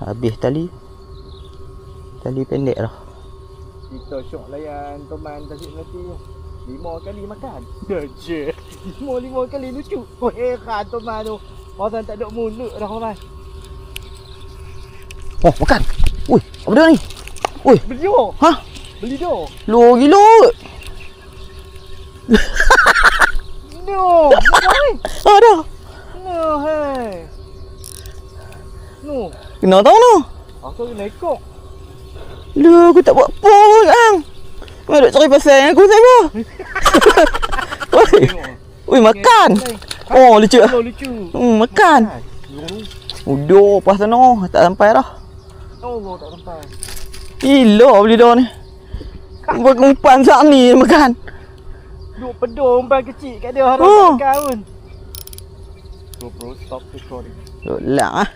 Habis tali. Tali pendek dah. Kita syok layan teman tadi nanti 5 kali makan. Je. 5 kali lucu. Oh heran teman tu. Orang tak ada mulut dah orang. Oh, makan. Ui, apa dia ni? Ui. Beli dah. Hah? Beli dah. Luar gila. No. Hai. Ada. No, hai. No. Kena tahu no. Aku kena ikut. Lu, aku tak buat apa pun, Ang. Kau duk cari pasal aku saya. Oi. Oi, makan. Oh, lucu. Lucu. Makan. Udah, pas sana. Tak sampai dah. Oh, tak sampai. Gila beli dah ni. Buat umpan saat ni makan. Duk pedung umpan kecil kat dia harap tak makan pun. GoPro stop recording. Duk lah ah.